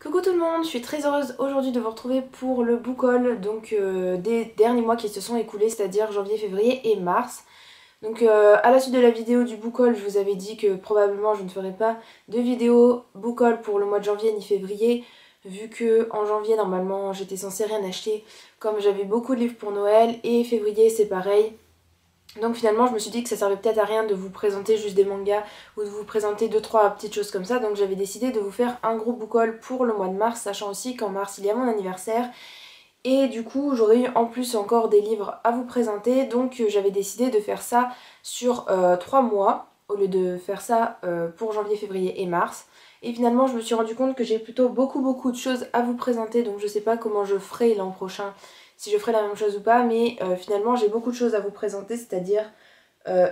Coucou tout le monde, je suis très heureuse aujourd'hui de vous retrouver pour le book haul des derniers mois qui se sont écoulés, c'est-à-dire janvier, février et mars. À la suite de la vidéo du book haul, je vous avais dit que probablement je ne ferai pas de vidéo book haul pour le mois de janvier ni février, vu que en janvier normalement j'étais censée rien acheter, comme j'avais beaucoup de livres pour Noël, et février c'est pareil. Donc finalement je me suis dit que ça servait peut-être à rien de vous présenter juste des mangas ou de vous présenter 2-3 petites choses comme ça. Donc j'avais décidé de vous faire un gros book haul pour le mois de mars, sachant aussi qu'en mars il y a mon anniversaire. Et du coup j'aurais eu en plus encore des livres à vous présenter. Donc j'avais décidé de faire ça sur 3 mois au lieu de faire ça pour janvier, février et mars. Et finalement je me suis rendu compte que j'ai plutôt beaucoup de choses à vous présenter. Donc je sais pas comment je ferai l'an prochain, si je ferai la même chose ou pas, mais finalement j'ai beaucoup de choses à vous présenter, c'est-à-dire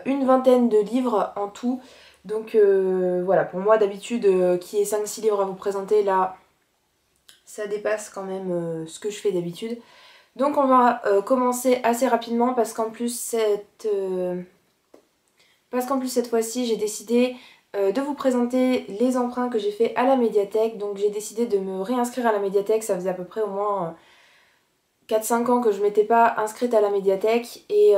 une vingtaine de livres en tout. Voilà, pour moi d'habitude qui est 5-6 livres à vous présenter, là ça dépasse quand même ce que je fais d'habitude. Donc on va commencer assez rapidement parce qu'en plus cette fois-ci j'ai décidé de vous présenter les emprunts que j'ai fait à la médiathèque. Donc j'ai décidé de me réinscrire à la médiathèque, ça faisait à peu près au moins 4-5 ans que je m'étais pas inscrite à la médiathèque et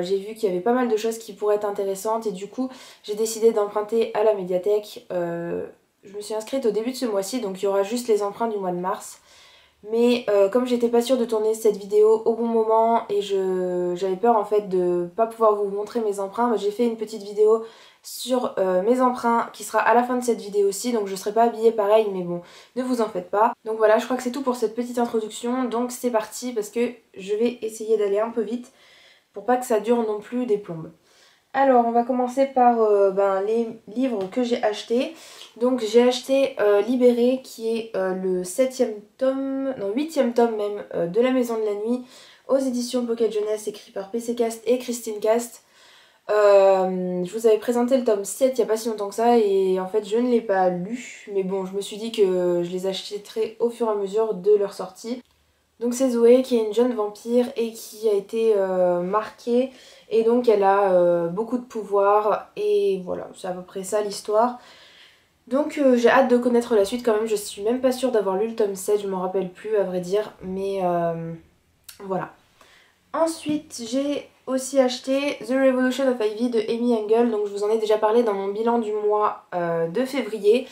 j'ai vu qu'il y avait pas mal de choses qui pourraient être intéressantes et du coup j'ai décidé d'emprunter à la médiathèque. Je me suis inscrite au début de ce mois-ci, donc il y aura juste les emprunts du mois de mars. Mais comme j'étais pas sûre de tourner cette vidéo au bon moment et j'avais peur en fait de pas pouvoir vous montrer mes emprunts, bah, j'ai fait une petite vidéo sur mes emprunts qui sera à la fin de cette vidéo aussi, donc je serai pas habillée pareil, mais bon, ne vous en faites pas. Donc voilà, je crois que c'est tout pour cette petite introduction, donc c'est parti parce que je vais essayer d'aller un peu vite pour pas que ça dure non plus des plombes. Alors on va commencer par les livres que j'ai achetés. Donc j'ai acheté Libéré qui est le 7e tome, non 8e tome même de La Maison de la Nuit aux éditions Pocket Jeunesse, écrit par PC Cast et Christine Cast. Je vous avais présenté le tome 7 il n'y a pas si longtemps que ça et en fait je ne l'ai pas lu, mais bon je me suis dit que je les achèterais au fur et à mesure de leur sortie. Donc c'est Zoé qui est une jeune vampire et qui a été marquée et donc elle a beaucoup de pouvoir et voilà, c'est à peu près ça l'histoire. Donc j'ai hâte de connaître la suite quand même, je suis même pas sûre d'avoir lu le tome 7, je m'en rappelle plus à vrai dire, mais voilà. Ensuite j'ai aussi acheté The Revolution of Ivy de Amy Engel, donc je vous en ai déjà parlé dans mon bilan du mois de février.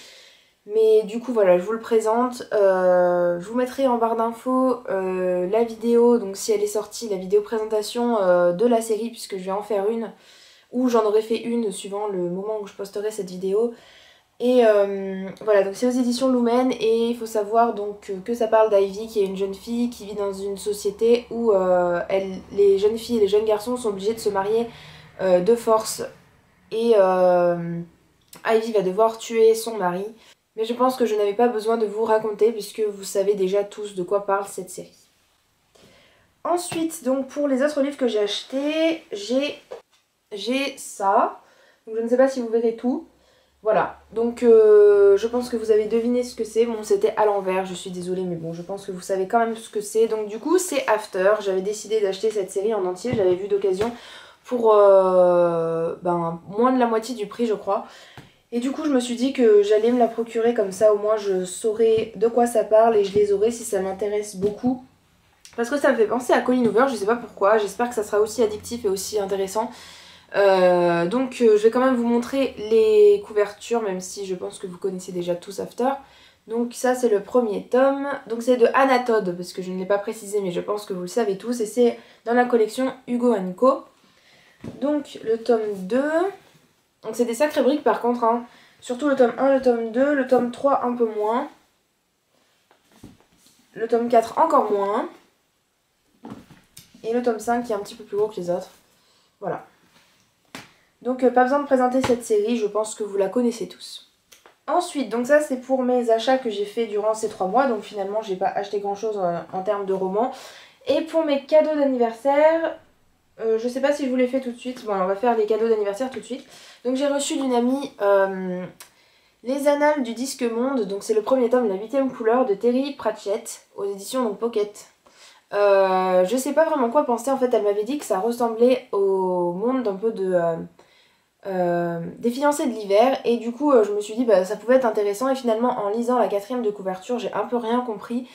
Mais du coup voilà, je vous le présente, je vous mettrai en barre d'infos la vidéo, donc si elle est sortie, la vidéo présentation de la série puisque je vais en faire une, ou j'en aurai fait une suivant le moment où je posterai cette vidéo. Et voilà, donc c'est aux éditions Lumen et il faut savoir donc que ça parle d'Ivy qui est une jeune fille qui vit dans une société où les jeunes filles et les jeunes garçons sont obligés de se marier de force et Ivy va devoir tuer son mari. Mais je pense que je n'avais pas besoin de vous raconter puisque vous savez déjà tous de quoi parle cette série. Ensuite, donc pour les autres livres que j'ai achetés, j'ai ça. Donc je ne sais pas si vous verrez tout. Voilà, donc je pense que vous avez deviné ce que c'est. Bon, c'était à l'envers, je suis désolée, mais bon, je pense que vous savez quand même ce que c'est. Donc du coup, c'est After. J'avais décidé d'acheter cette série en entier, j'avais vu d'occasion pour moins de la moitié du prix, je crois. Et du coup je me suis dit que j'allais me la procurer comme ça au moins je saurais de quoi ça parle et je les aurai si ça m'intéresse beaucoup. Parce que ça me fait penser à Colleen Hoover, je sais pas pourquoi, j'espère que ça sera aussi addictif et aussi intéressant. Je vais quand même vous montrer les couvertures même si je pense que vous connaissez déjà tous After. Donc ça c'est le premier tome, donc c'est de Anna Todd parce que je ne l'ai pas précisé mais je pense que vous le savez tous et c'est dans la collection Hugo & Co. Donc le tome 2... Donc c'est des sacrées briques par contre, hein. Surtout le tome 1, le tome 2, le tome 3 un peu moins. Le tome 4 encore moins. Et le tome 5 qui est un petit peu plus gros que les autres. Voilà. Donc pas besoin de présenter cette série, je pense que vous la connaissez tous. Ensuite, donc ça c'est pour mes achats que j'ai fait durant ces 3 mois. Donc finalement j'ai pas acheté grand chose en termes de romans. Et pour mes cadeaux d'anniversaire... je sais pas si je vous les fais tout de suite. Bon, on va faire les cadeaux d'anniversaire tout de suite. Donc j'ai reçu d'une amie Les Annales du Disque Monde. Donc c'est le premier tome, la 8e couleur de Terry Pratchett aux éditions donc, Pocket. Je sais pas vraiment quoi penser. En fait, elle m'avait dit que ça ressemblait au monde un peu de des fiancés de l'hiver et du coup je me suis dit bah ça pouvait être intéressant et finalement en lisant la quatrième de couverture j'ai un peu rien compris.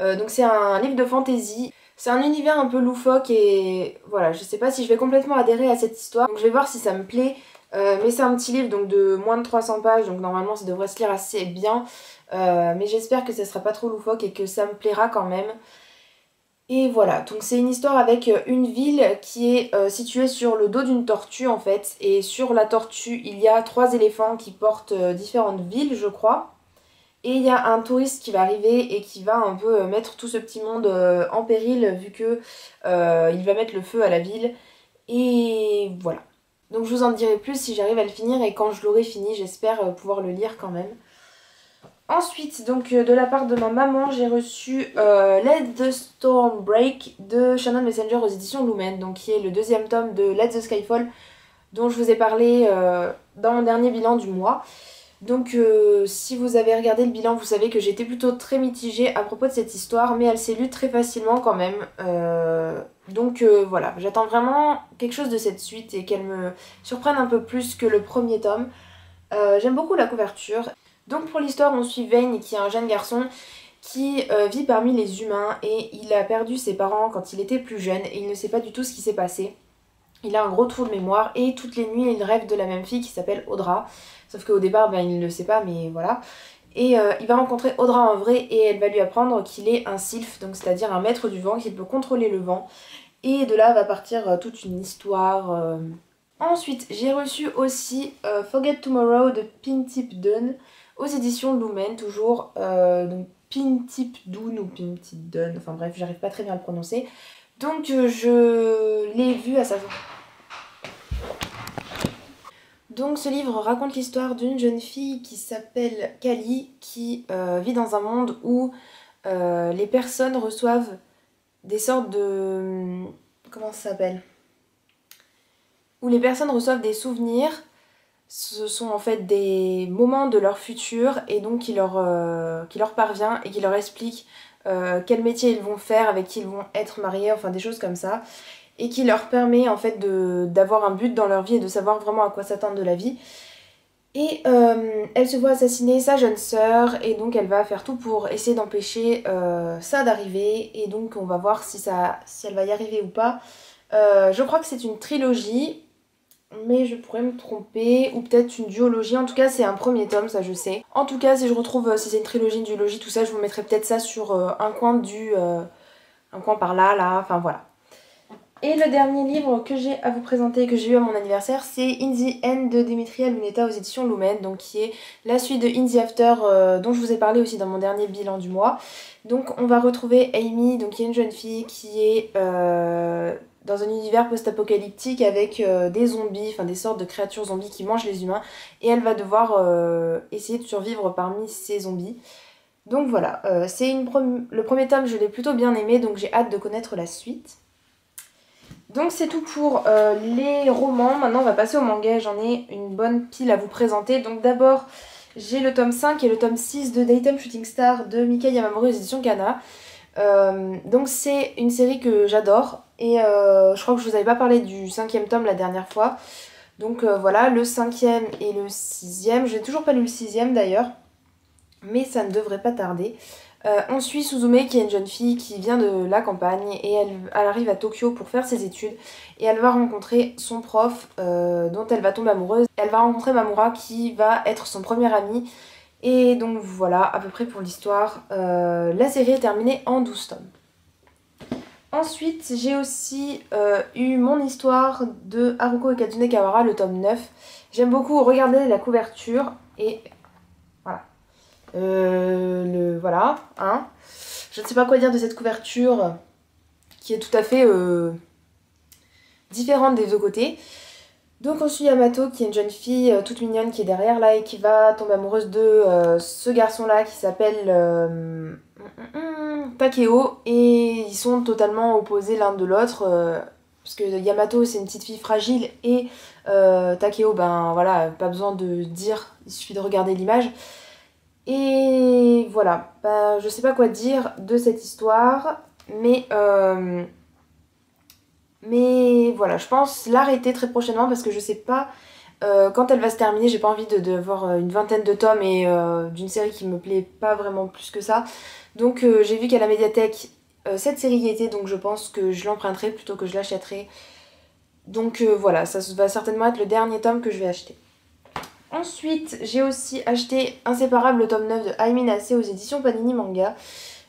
Donc c'est un livre de fantasy, c'est un univers un peu loufoque et voilà, je sais pas si je vais complètement adhérer à cette histoire, donc je vais voir si ça me plaît. Mais c'est un petit livre donc de moins de 300 pages, donc normalement ça devrait se lire assez bien, mais j'espère que ça sera pas trop loufoque et que ça me plaira quand même. Et voilà, donc c'est une histoire avec une ville qui est située sur le dos d'une tortue en fait, et sur la tortue il y a 3 éléphants qui portent différentes villes je crois, et il y a un touriste qui va arriver et qui va un peu mettre tout ce petit monde en péril vu que il va mettre le feu à la ville, et voilà. Donc je vous en dirai plus si j'arrive à le finir et quand je l'aurai fini j'espère pouvoir le lire quand même. Ensuite, donc de la part de ma maman, j'ai reçu Let the Storm Break de Shannon Messenger aux éditions Lumen, donc qui est le deuxième tome de Let the Sky Fall dont je vous ai parlé dans mon dernier bilan du mois. Donc si vous avez regardé le bilan, vous savez que j'étais plutôt très mitigée à propos de cette histoire, mais elle s'est lue très facilement quand même. Donc voilà, j'attends vraiment quelque chose de cette suite et qu'elle me surprenne un peu plus que le premier tome. J'aime beaucoup la couverture. Donc pour l'histoire, on suit Vane qui est un jeune garçon qui vit parmi les humains et il a perdu ses parents quand il était plus jeune et il ne sait pas du tout ce qui s'est passé. Il a un gros trou de mémoire et toutes les nuits il rêve de la même fille qui s'appelle Audra. Sauf qu'au départ il ne le sait pas mais voilà. Et il va rencontrer Audra en vrai et elle va lui apprendre qu'il est un sylphe, donc c'est-à-dire un maître du vent, qu'il peut contrôler le vent. Et de là va partir toute une histoire. Ensuite j'ai reçu aussi Forget Tomorrow de Pintip Dunn aux éditions Lumen toujours. Donc Pintip Dunn ou Pintip Dunn, enfin bref j'arrive pas très bien à le prononcer. Donc je l'ai vu à sa sortie. Donc ce livre raconte l'histoire d'une jeune fille qui s'appelle Kali qui vit dans un monde où les personnes reçoivent des sortes de... Comment ça s'appelle? Où les personnes reçoivent des souvenirs. Ce sont en fait des moments de leur futur et donc qui leur parvient et qui leur explique quel métier ils vont faire, avec qui ils vont être mariés, enfin des choses comme ça. Et qui leur permet en fait d'avoir un but dans leur vie et de savoir vraiment à quoi s'attendre de la vie. Et elle se voit assassiner sa jeune sœur et donc elle va faire tout pour essayer d'empêcher ça d'arriver et donc on va voir si elle va y arriver ou pas. Je crois que c'est une trilogie mais je pourrais me tromper, ou peut-être une duologie, en tout cas c'est un premier tome, ça je sais. En tout cas si je retrouve, si c'est une trilogie, une duologie, tout ça, je vous mettrai peut-être ça sur un coin un coin par là, enfin voilà. Et le dernier livre que j'ai à vous présenter, que j'ai eu à mon anniversaire, c'est In the End de Demetria Luneta aux éditions Lumen, donc qui est la suite de In the After dont je vous ai parlé aussi dans mon dernier bilan du mois. Donc on va retrouver Amy, donc qui est une jeune fille qui est dans un univers post-apocalyptique avec des zombies, enfin des sortes de créatures zombies qui mangent les humains, et elle va devoir essayer de survivre parmi ces zombies. Donc voilà, le premier tome je l'ai plutôt bien aimé, donc j'ai hâte de connaître la suite. Donc c'est tout pour les romans. Maintenant on va passer au manga, j'en ai une bonne pile à vous présenter. Donc d'abord j'ai le tome 5 et le tome 6 de Daytime Shooting Star de Mika Yamamori aux éditions Kana. Donc c'est une série que j'adore et je crois que je vous avais pas parlé du 5e tome la dernière fois. Donc voilà, le 5e et le 6e, je n'ai toujours pas lu le 6e d'ailleurs, mais ça ne devrait pas tarder. On suit Suzume qui est une jeune fille qui vient de la campagne et elle arrive à Tokyo pour faire ses études et elle va rencontrer son prof dont elle va tomber amoureuse. Elle va rencontrer Mamura qui va être son premier ami et donc voilà à peu près pour l'histoire. La série est terminée en 12 tomes. Ensuite j'ai aussi eu mon histoire de Haruko et Kazune Kawara, le tome 9. J'aime beaucoup regarder la couverture et... voilà, hein. Je ne sais pas quoi dire de cette couverture qui est tout à fait différente des deux côtés. Donc on suit Yamato qui est une jeune fille toute mignonne qui est derrière là et qui va tomber amoureuse de ce garçon là qui s'appelle Takeo, et ils sont totalement opposés l'un de l'autre parce que Yamato c'est une petite fille fragile et Takeo ben voilà, pas besoin de dire, il suffit de regarder l'image. Et voilà, bah, je sais pas quoi dire de cette histoire, mais voilà, je pense l'arrêter très prochainement parce que je sais pas Quand elle va se terminer, j'ai pas envie d'avoir une vingtaine de tomes et d'une série qui me plaît pas vraiment plus que ça. Donc j'ai vu qu'à la médiathèque cette série y était, donc je pense que je l'emprunterai plutôt que je l'achèterai. Donc voilà, ça va certainement être le dernier tome que je vais acheter. Ensuite, j'ai aussi acheté Inséparable, le tome 9 de Ai Minase aux éditions Panini Manga.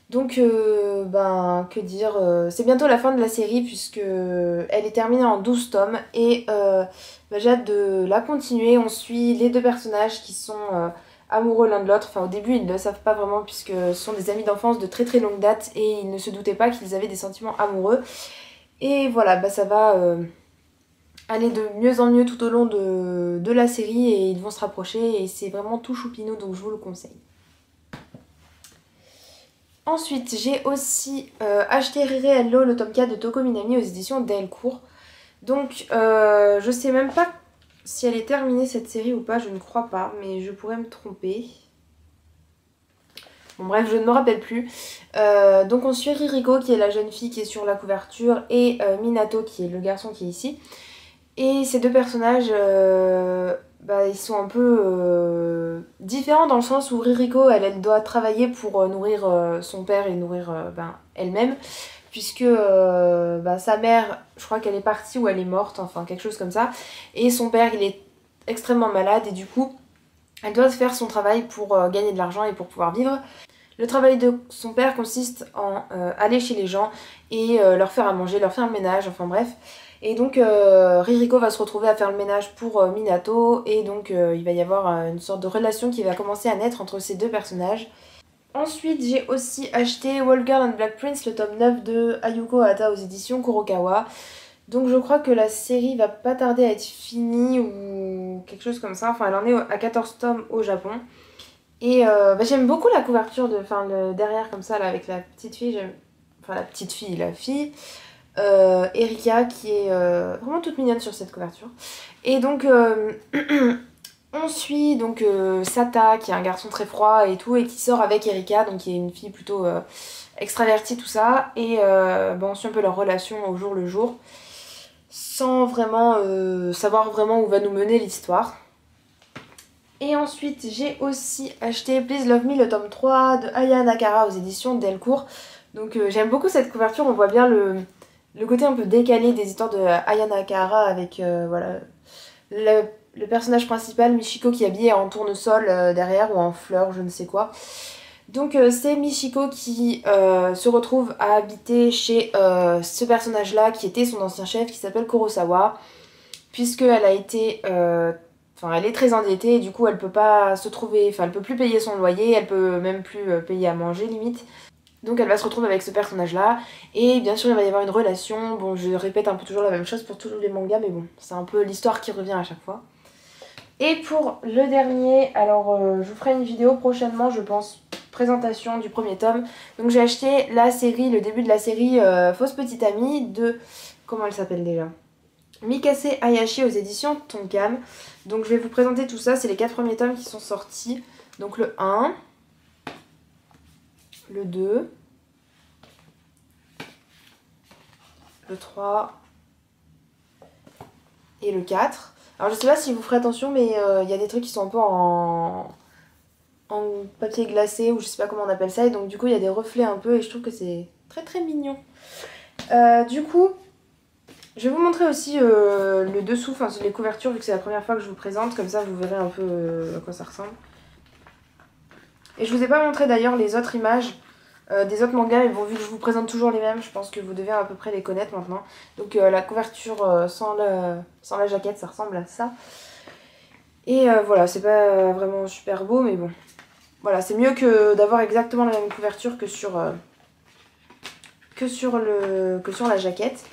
Donc, que dire, c'est bientôt la fin de la série puisque elle est terminée en 12 tomes et j'ai hâte de la continuer. On suit les deux personnages qui sont amoureux l'un de l'autre. Enfin, au début, ils ne le savent pas vraiment puisque ce sont des amis d'enfance de très très longue date et ils ne se doutaient pas qu'ils avaient des sentiments amoureux. Et voilà, ça va aller de mieux en mieux tout au long de la série et ils vont se rapprocher et c'est vraiment tout choupinou, donc je vous le conseille. Ensuite, j'ai aussi acheté Riri Hello, le tome 4 de Toko Minami aux éditions Delcourt. Donc, je sais même pas si elle est terminée cette série ou pas, je ne crois pas, mais je pourrais me tromper. Bon bref, je ne me rappelle plus. Donc on suit Ririko qui est la jeune fille qui est sur la couverture et Minato qui est le garçon qui est ici. Et ces deux personnages, ils sont un peu différents dans le sens où Ririko, elle doit travailler pour nourrir son père et nourrir elle-même. Puisque sa mère, je crois qu'elle est partie ou elle est morte, enfin quelque chose comme ça. Et son père, il est extrêmement malade et du coup, elle doit faire son travail pour gagner de l'argent et pour pouvoir vivre. Le travail de son père consiste en aller chez les gens et leur faire à manger, leur faire le ménage, enfin bref. Et donc Ririko va se retrouver à faire le ménage pour Minato et donc il va y avoir une sorte de relation qui va commencer à naître entre ces deux personnages. Ensuite j'ai aussi acheté Wall Girl and Black Prince, le tome 9 de Ayuko Hata aux éditions Kurokawa. Donc je crois que la série va pas tarder à être finie ou quelque chose comme ça. Enfin elle en est à 14 tomes au Japon. Et j'aime beaucoup la couverture, le derrière comme ça là avec la petite fille, la fille. Erika qui est vraiment toute mignonne sur cette couverture. Et donc on suit donc Sata qui est un garçon très froid et tout et qui sort avec Erika, donc qui est une fille plutôt extravertie tout ça. Et on suit un peu leur relation au jour le jour sans vraiment savoir vraiment où va nous mener l'histoire. Et ensuite j'ai aussi acheté Please Love Me, le tome 3 de Aya Nakara aux éditions Delcourt. Donc j'aime beaucoup cette couverture, on voit bien le côté un peu décalé des histoires de Aya Nakara avec le personnage principal Michiko qui est habillé en tournesol derrière ou en fleurs, je ne sais quoi. Donc c'est Michiko qui se retrouve à habiter chez ce personnage là qui était son ancien chef qui s'appelle Kurosawa, puisqu'elle a été... elle est très endettée et du coup elle peut pas se trouver, elle peut plus payer son loyer, elle peut même plus payer à manger limite. Donc elle va se retrouver avec ce personnage là et bien sûr il va y avoir une relation. Bon, je répète un peu toujours la même chose pour tous les mangas mais bon, c'est un peu l'histoire qui revient à chaque fois. Et pour le dernier, alors je vous ferai une vidéo prochainement je pense, présentation du premier tome. Donc j'ai acheté la série, le début de la série Fausse Petite Amie de... comment elle s'appelle déjà ? Mikase Hayashi aux éditions Tonkam. Donc je vais vous présenter tout ça, c'est les 4 premiers tomes qui sont sortis. Donc le 1, le 2, le 3 et le 4. Alors je sais pas si vous ferez attention mais il y a des trucs qui sont un peu en papier glacé ou je sais pas comment on appelle ça. Et donc du coup il y a des reflets un peu et je trouve que c'est très très mignon. Du coup... je vais vous montrer aussi le dessous, enfin les couvertures vu que c'est la première fois que je vous présente, comme ça vous verrez un peu à quoi ça ressemble. Et je vous ai pas montré d'ailleurs les autres images des autres mangas, mais bon vu que je vous présente toujours les mêmes, je pense que vous devez à peu près les connaître maintenant. Donc la couverture sans la jaquette, ça ressemble à ça. Et voilà, c'est pas vraiment super beau, mais bon. Voilà, c'est mieux que d'avoir exactement la même couverture que sur la jaquette.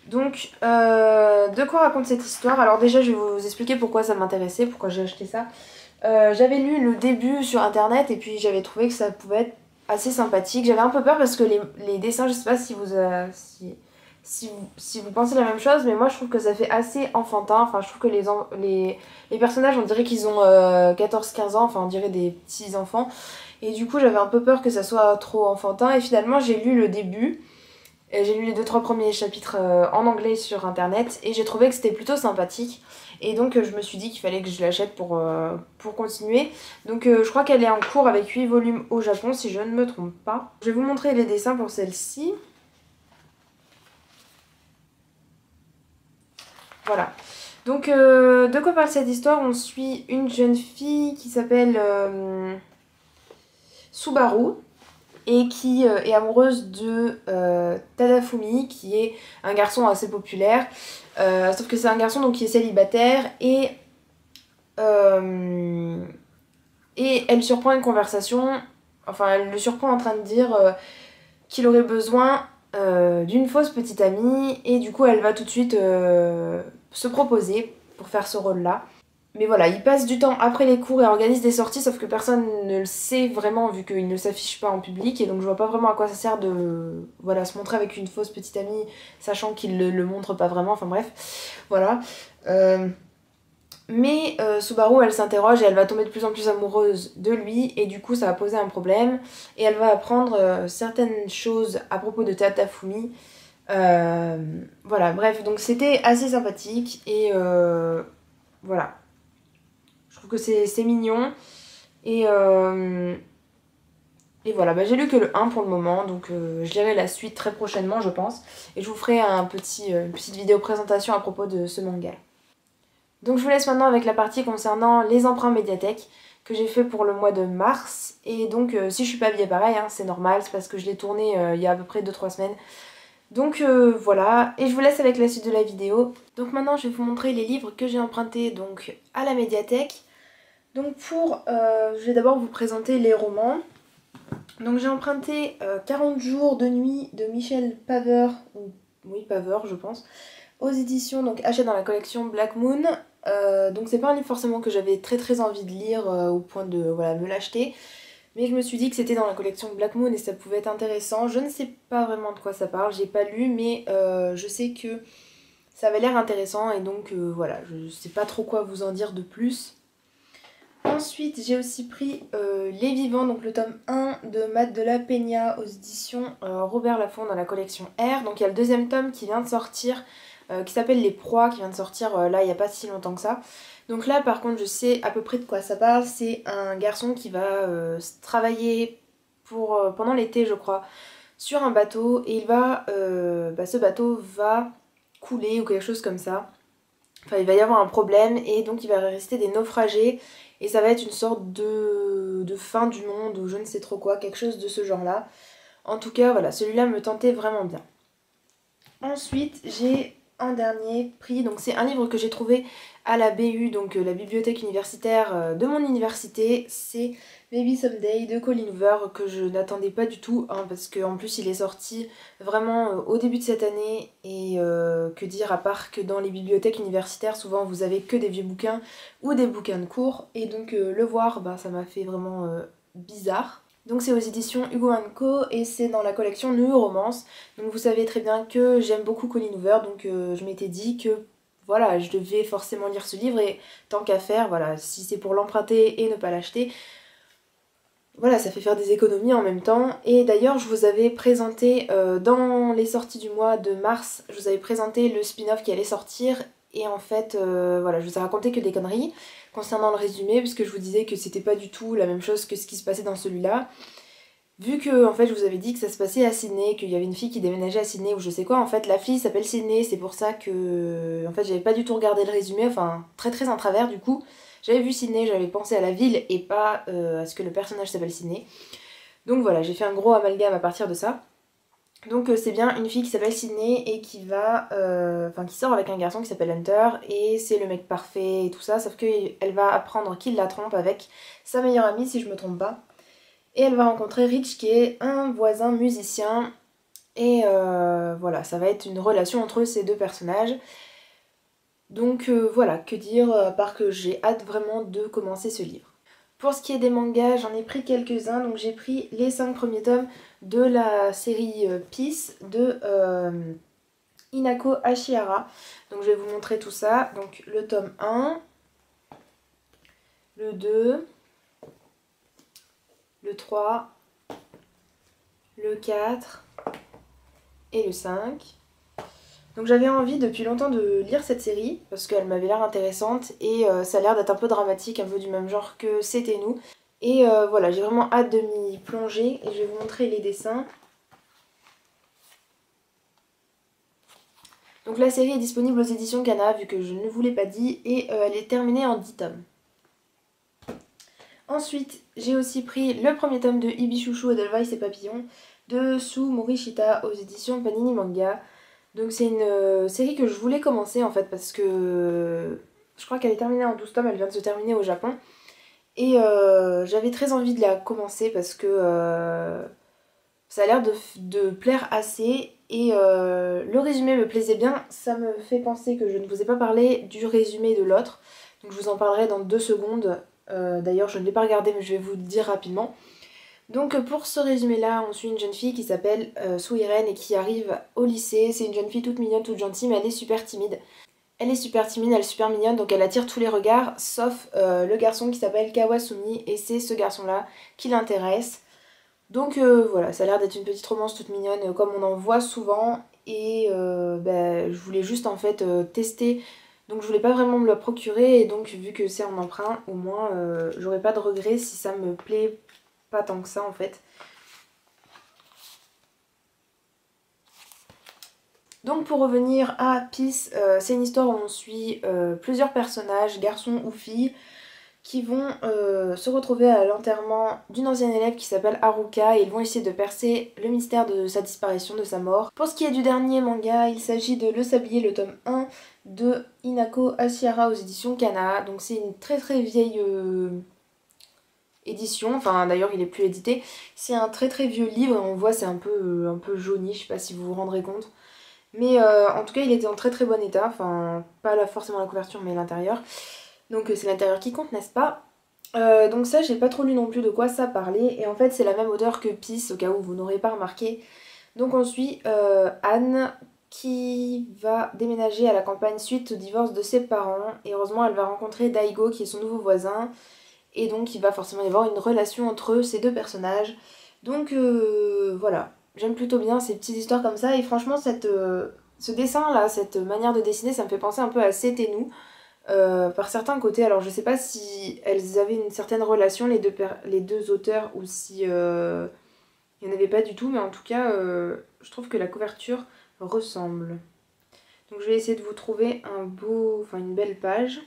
Donc, de quoi raconte cette histoire? Alors déjà, je vais vous expliquer pourquoi ça m'intéressait, pourquoi j'ai acheté ça. J'avais lu le début sur internet et puis j'avais trouvé que ça pouvait être assez sympathique. J'avais un peu peur parce que les dessins, je sais pas si vous pensez la même chose, mais moi je trouve que ça fait assez enfantin. Enfin, je trouve que les personnages, on dirait qu'ils ont 14-15 ans, enfin on dirait des petits enfants. Et du coup, j'avais un peu peur que ça soit trop enfantin et finalement, j'ai lu le début. J'ai lu les 2-3 premiers chapitres en anglais sur internet et j'ai trouvé que c'était plutôt sympathique. Et donc je me suis dit qu'il fallait que je l'achète pour continuer. Donc je crois qu'elle est en cours avec 8 volumes au Japon si je ne me trompe pas. Je vais vous montrer les dessins pour celle-ci. Voilà. Donc de quoi parle cette histoire? On suit une jeune fille qui s'appelle Subaru et qui est amoureuse de Tadafumi, qui est un garçon assez populaire. Sauf que c'est un garçon donc, qui est célibataire euh, et elle surprend une conversation, enfin elle le surprend en train de dire qu'il aurait besoin d'une fausse petite amie et du coup elle va tout de suite se proposer pour faire ce rôle-là. Mais voilà, il passe du temps après les cours et organise des sorties, sauf que personne ne le sait vraiment vu qu'il ne s'affiche pas en public. Et donc je vois pas vraiment à quoi ça sert de voilà, se montrer avec une fausse petite amie, sachant qu'il le montre pas vraiment. Enfin bref, voilà. Mais Subaru, elle s'interroge et elle va tomber de plus en plus amoureuse de lui. Et du coup, ça va poser un problème. Et elle va apprendre certaines choses à propos de Tatafumi. Voilà, bref, donc c'était assez sympathique. Et voilà. Je trouve que c'est mignon. Et, et voilà, bah, j'ai lu que le 1 pour le moment, donc je lirai la suite très prochainement, je pense. Et je vous ferai une petite vidéo présentation à propos de ce manga. Donc je vous laisse maintenant avec la partie concernant les emprunts médiathèque que j'ai fait pour le mois de mars. Et donc si je suis pas habillée pareil, hein, c'est normal, c'est parce que je l'ai tourné il y a à peu près 2-3 semaines. Donc voilà, et je vous laisse avec la suite de la vidéo. Donc maintenant je vais vous montrer les livres que j'ai empruntés donc, à la médiathèque. Donc je vais d'abord vous présenter les romans. Donc j'ai emprunté 40 jours de nuit de Michel Paver, ou oui Paver je pense, aux éditions donc Hachette dans la collection Black Moon. Donc c'est pas un livre forcément que j'avais très envie de lire au point de voilà, me l'acheter. Mais je me suis dit que c'était dans la collection Black Moon et ça pouvait être intéressant. Je ne sais pas vraiment de quoi ça parle, j'ai pas lu, mais je sais que ça avait l'air intéressant et donc voilà, je sais pas trop quoi vous en dire de plus. Ensuite, j'ai aussi pris Les Vivants, donc le tome 1 de Matt de la Peña aux éditions Robert Laffont dans la collection R. Donc il y a le deuxième tome qui vient de sortir, qui s'appelle Les Proies, qui vient de sortir là il n'y a pas si longtemps que ça. Donc là par contre je sais à peu près de quoi ça parle. C'est un garçon qui va travailler pendant l'été je crois sur un bateau et ce bateau va couler ou quelque chose comme ça. Enfin, il va y avoir un problème et donc il va rester des naufragés et ça va être une sorte de fin du monde ou je ne sais trop quoi, quelque chose de ce genre-là. En tout cas, voilà, celui-là me tentait vraiment bien. Ensuite, j'ai un dernier prix, donc c'est un livre que j'ai trouvé à la BU, donc la bibliothèque universitaire de mon université. C'est Maybe Someday de Colleen Hoover que je n'attendais pas du tout, hein, parce qu'en plus il est sorti vraiment au début de cette année et que dire à part que dans les bibliothèques universitaires souvent vous avez que des vieux bouquins ou des bouquins de cours et donc le voir bah, ça m'a fait vraiment bizarre. Donc c'est aux éditions Hugo & Co et c'est dans la collection New Romance. Donc vous savez très bien que j'aime beaucoup Colleen Hoover, donc je m'étais dit que voilà, je devais forcément lire ce livre et tant qu'à faire, voilà, si c'est pour l'emprunter et ne pas l'acheter, voilà, ça fait faire des économies en même temps. Et d'ailleurs, je vous avais présenté dans les sorties du mois de mars, je vous avais présenté le spin-off qui allait sortir. Et en fait, voilà, je vous ai raconté que des conneries concernant le résumé, puisque je vous disais que c'était pas du tout la même chose que ce qui se passait dans celui-là. Vu que en fait je vous avais dit que ça se passait à Sydney, qu'il y avait une fille qui déménageait à Sydney ou je sais quoi, en fait la fille s'appelle Sydney, c'est pour ça que en fait j'avais pas du tout regardé le résumé, enfin très en travers du coup. J'avais vu Sydney, j'avais pensé à la ville et pas à ce que le personnage s'appelle Sydney. Donc voilà, j'ai fait un gros amalgame à partir de ça. Donc c'est bien une fille qui s'appelle Sydney et qui qui sort avec un garçon qui s'appelle Hunter et c'est le mec parfait et tout ça, sauf qu'elle va apprendre qu'il la trompe avec sa meilleure amie si je me trompe pas. Et elle va rencontrer Rich qui est un voisin musicien. Et voilà, ça va être une relation entre ces deux personnages. Donc voilà, que dire à part que j'ai hâte vraiment de commencer ce livre. Pour ce qui est des mangas, j'en ai pris quelques-uns. Donc j'ai pris les 5 premiers tomes de la série Peace de Inako Ashihara. Donc je vais vous montrer tout ça. Donc le tome 1, le 2, le 3, le 4, et le 5. Donc j'avais envie depuis longtemps de lire cette série parce qu'elle m'avait l'air intéressante et ça a l'air d'être un peu dramatique, un peu du même genre que C'était nous. Et voilà, j'ai vraiment hâte de m'y plonger et je vais vous montrer les dessins. Donc la série est disponible aux éditions Kana vu que je ne vous l'ai pas dit et elle est terminée en 10 tomes. Ensuite, j'ai aussi pris le premier tome de Ibichouchou, Edelweiss et Papillon de Sue Morishita aux éditions Panini Manga. Donc c'est une série que je voulais commencer en fait parce que je crois qu'elle est terminée en 12 tomes, elle vient de se terminer au Japon. Et j'avais très envie de la commencer parce que ça a l'air de plaire assez. Et le résumé me plaisait bien, ça me fait penser que je ne vous ai pas parlé du résumé de l'autre. Donc je vous en parlerai dans 2 secondes. D'ailleurs je ne l'ai pas regardé mais je vais vous le dire rapidement. Donc pour ce résumé là on suit une jeune fille qui s'appelle Souiren et qui arrive au lycée. C'est une jeune fille toute mignonne, toute gentille mais elle est super timide. Elle est super timide, elle est super mignonne donc elle attire tous les regards sauf le garçon qui s'appelle Kawasumi et c'est ce garçon là qui l'intéresse. Donc voilà, ça a l'air d'être une petite romance toute mignonne comme on en voit souvent et je voulais juste en fait tester. Donc je voulais pas vraiment me la procurer et donc vu que c'est en emprunt, au moins j'aurais pas de regrets si ça me plaît pas tant que ça en fait. Donc pour revenir à Peace, c'est une histoire où on suit plusieurs personnages, garçons ou filles, qui vont se retrouver à l'enterrement d'une ancienne élève qui s'appelle Haruka et ils vont essayer de percer le mystère de sa disparition, de sa mort. Pour ce qui est du dernier manga, il s'agit de Le Sablier, le tome 1 de Inako Ashihara aux éditions Kana. Donc c'est une très très vieille édition, enfin d'ailleurs il est plus édité. C'est un très très vieux livre et on voit c'est un peu jauni, je sais pas si vous vous rendrez compte. Mais en tout cas il était en très très bon état, enfin pas forcément la couverture mais l'intérieur. Donc c'est l'intérieur qui compte, n'est-ce pas? Donc ça j'ai pas trop lu non plus de quoi ça parlait et en fait c'est la même auteure que Peace au cas où vous n'aurez pas remarqué. Donc on suit Anne qui va déménager à la campagne suite au divorce de ses parents et heureusement elle va rencontrer Daigo qui est son nouveau voisin et donc il va forcément y avoir une relation entre ces deux personnages. Donc voilà, j'aime plutôt bien ces petites histoires comme ça et franchement ce dessin là, cette manière de dessiner ça me fait penser un peu à C'était nous. Par certains côtés, alors je sais pas si elles avaient une certaine relation les deux auteurs ou si il n'y en avait pas du tout, mais en tout cas je trouve que la couverture ressemble. Donc je vais essayer de vous trouver une belle page.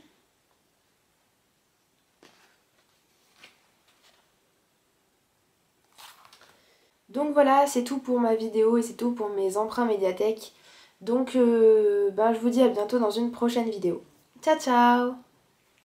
Donc voilà, c'est tout pour ma vidéo et c'est tout pour mes emprunts médiathèque. Donc je vous dis à bientôt dans une prochaine vidéo. Ciao ciao!